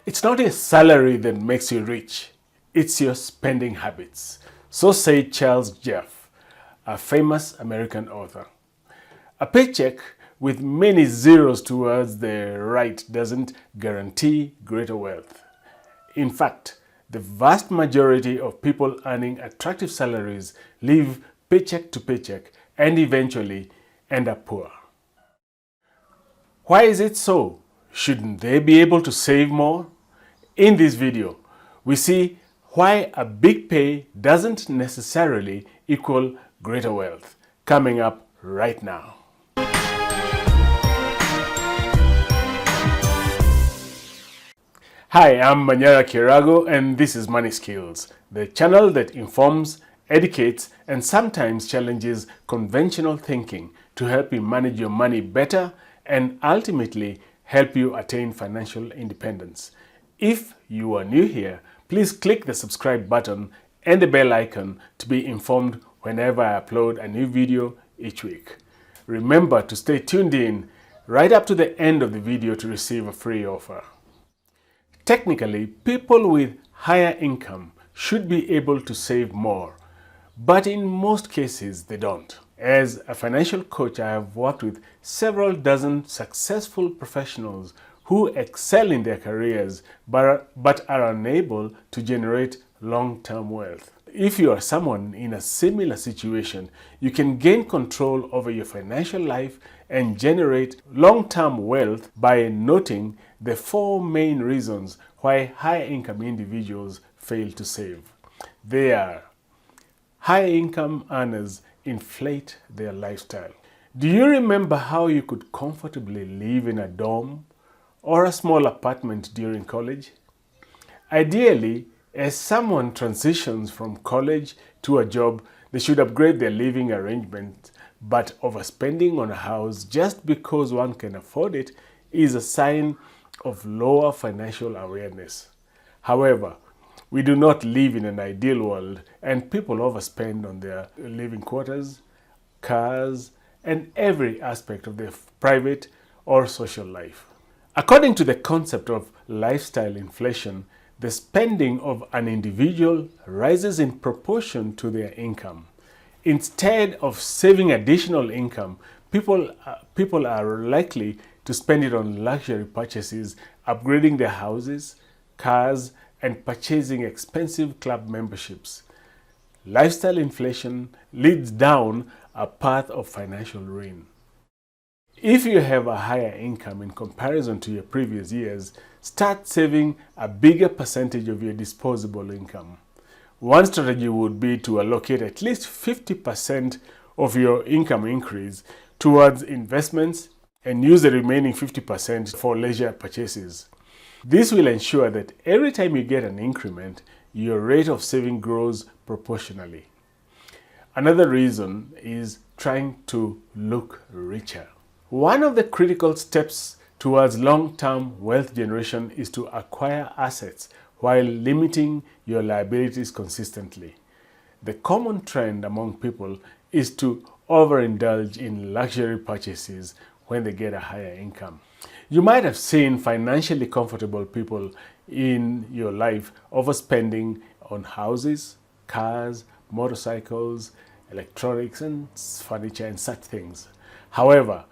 It's not your salary that makes you rich, it's your spending habits. So said Charles Jaffe, a famous American author. A paycheck with many zeros towards the right doesn't guarantee greater wealth. In fact, the vast majority of people earning attractive salaries live paycheck to paycheck and eventually end up poor. Why is it so? Shouldn't they be able to save more? In this video, we see why a big pay doesn't necessarily equal greater wealth. Coming up right now. Hi, I'm Manyara Kirago and this is Money Skills, the channel that informs, educates, and sometimes challenges conventional thinking to help you manage your money better and ultimately help you attain financial independence. If you are new here, please click the subscribe button and the bell icon to be informed whenever I upload a new video each week. Remember to stay tuned in right up to the end of the video to receive a free offer. Technically, people with higher income should be able to save more, but in most cases they don't. As a financial coach, I have worked with several dozen successful professionals who excel in their careers but are unable to generate long-term wealth. If you are someone in a similar situation, you can gain control over your financial life and generate long-term wealth by noting the 4 main reasons why high-income individuals fail to save. They are: high-income earners inflate their lifestyle. Do you remember how you could comfortably live in a dorm or a small apartment during college? Ideally, as someone transitions from college to a job, they should upgrade their living arrangement, but overspending on a house just because one can afford it is a sign of lower financial awareness. However, we do not live in an ideal world, and people overspend on their living quarters, cars, and every aspect of their private or social life. According to the concept of lifestyle inflation, the spending of an individual rises in proportion to their income. Instead of saving additional income, people are likely to spend it on luxury purchases, upgrading their houses, cars, and purchasing expensive club memberships. Lifestyle inflation leads down a path of financial ruin. If you have a higher income in comparison to your previous years, start saving a bigger percentage of your disposable income. One strategy would be to allocate at least 50% of your income increase towards investments and use the remaining 50% for leisure purchases. This will ensure that every time you get an increment, your rate of saving grows proportionally. Another reason is trying to look richer. One of the critical steps towards long-term wealth generation is to acquire assets while limiting your liabilities consistently. The common trend among people is to overindulge in luxury purchases when they get a higher income. You might have seen financially comfortable people in your life overspending on houses, cars, motorcycles, electronics, and furniture and such things. However,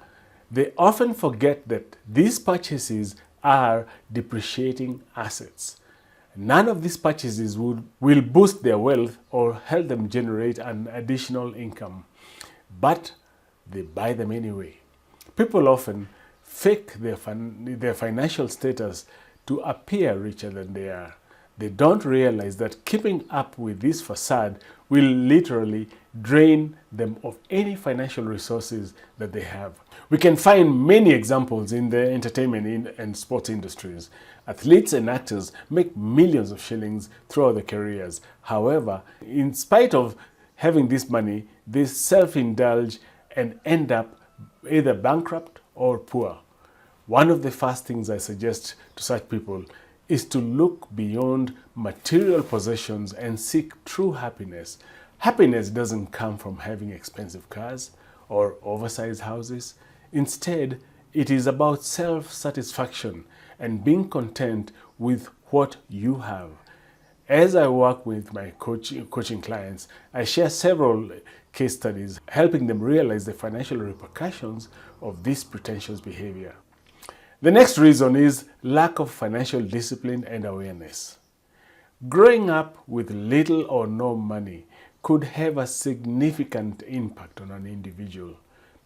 they often forget that these purchases are depreciating assets. None of these purchases will boost their wealth or help them generate an additional income, but they buy them anyway. People often fake their financial status to appear richer than they are. They don't realize that keeping up with this facade will literally drain them of any financial resources that they have. We can find many examples in the entertainment and sports industries. Athletes and actors make millions of shillings throughout their careers. However, in spite of having this money, they self-indulge and end up either bankrupt or poor. One of the first things I suggest to such people is to look beyond material possessions and seek true happiness. Happiness doesn't come from having expensive cars or oversized houses. Instead, it is about self-satisfaction and being content with what you have. As I work with my coaching clients, I share several case studies helping them realize the financial repercussions of this pretentious behavior. The next reason is lack of financial discipline and awareness. Growing up with little or no money could have a significant impact on an individual.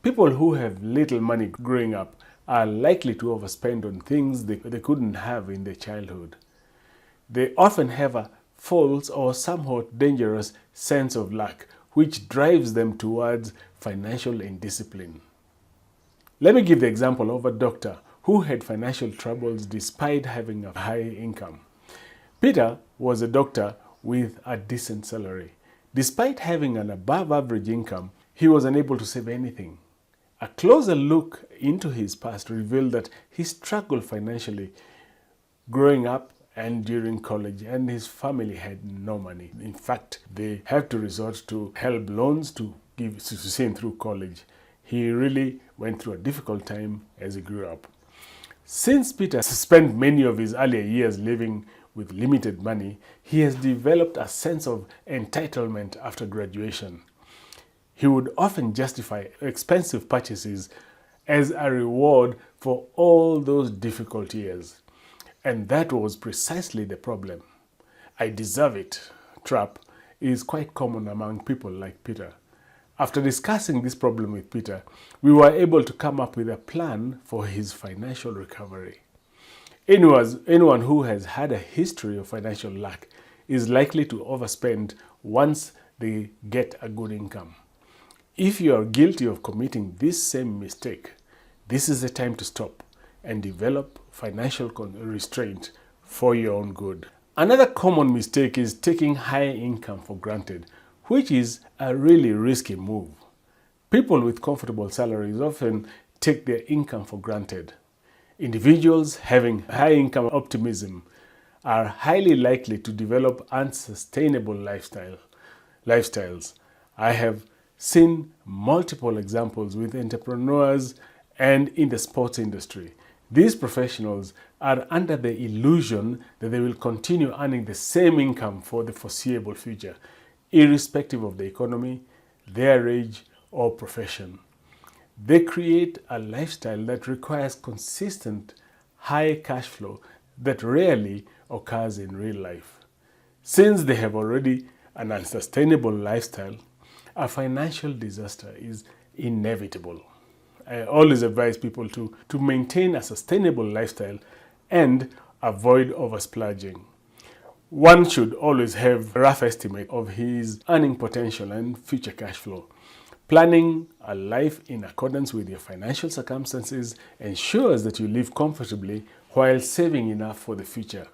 People who have little money growing up are likely to overspend on things they couldn't have in their childhood. They often have a false or somewhat dangerous sense of lack, which drives them towards financial indiscipline. Let me give the example of a doctor who had financial troubles despite having a high income. Peter was a doctor with a decent salary. Despite having an above average income, he was unable to save anything. A closer look into his past revealed that he struggled financially growing up and during college, and his family had no money. In fact, they had to resort to help loans to see him through college. He really went through a difficult time as he grew up. Since Peter spent many of his earlier years living with limited money, he has developed a sense of entitlement after graduation. He would often justify expensive purchases as a reward for all those difficult years. And that was precisely the problem. "I deserve it" trap is quite common among people like Peter. After discussing this problem with Peter, we were able to come up with a plan for his financial recovery. Anyone who has had a history of financial lack is likely to overspend once they get a good income. If you are guilty of committing this same mistake, this is the time to stop and develop financial restraint for your own good. Another common mistake is taking high income for granted, which is a really risky move. People with comfortable salaries often take their income for granted. Individuals having high income optimism are highly likely to develop unsustainable lifestyles. I have seen multiple examples with entrepreneurs and in the sports industry. These professionals are under the illusion that they will continue earning the same income for the foreseeable future, irrespective of the economy, their age, or profession. They create a lifestyle that requires consistent, high cash flow that rarely occurs in real life. Since they have already an unsustainable lifestyle, a financial disaster is inevitable. I always advise people to maintain a sustainable lifestyle and avoid oversplurging. One should always have a rough estimate of his earning potential and future cash flow. Planning a life in accordance with your financial circumstances ensures that you live comfortably while saving enough for the future.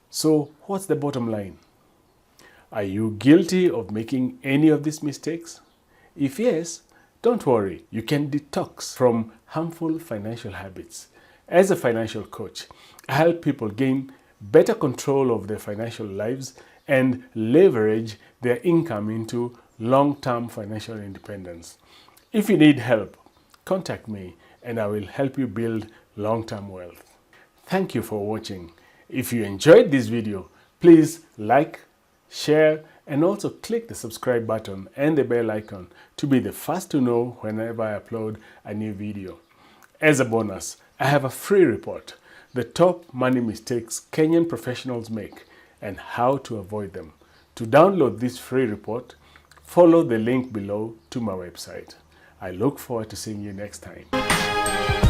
So, what's the bottom line? Are you guilty of making any of these mistakes? If yes, don't worry, you can detox from harmful financial habits. As a financial coach, I help people gain better control of their financial lives and leverage their income into long-term financial independence. If you need help, contact me and I will help you build long-term wealth. Thank you for watching. If you enjoyed this video, please like, share, and also click the subscribe button and the bell icon to be the first to know whenever I upload a new video. As a bonus, I have a free report, The Top Money Mistakes Kenyan Professionals Make and How to Avoid Them. To download this free report, follow the link below to my website. I look forward to seeing you next time.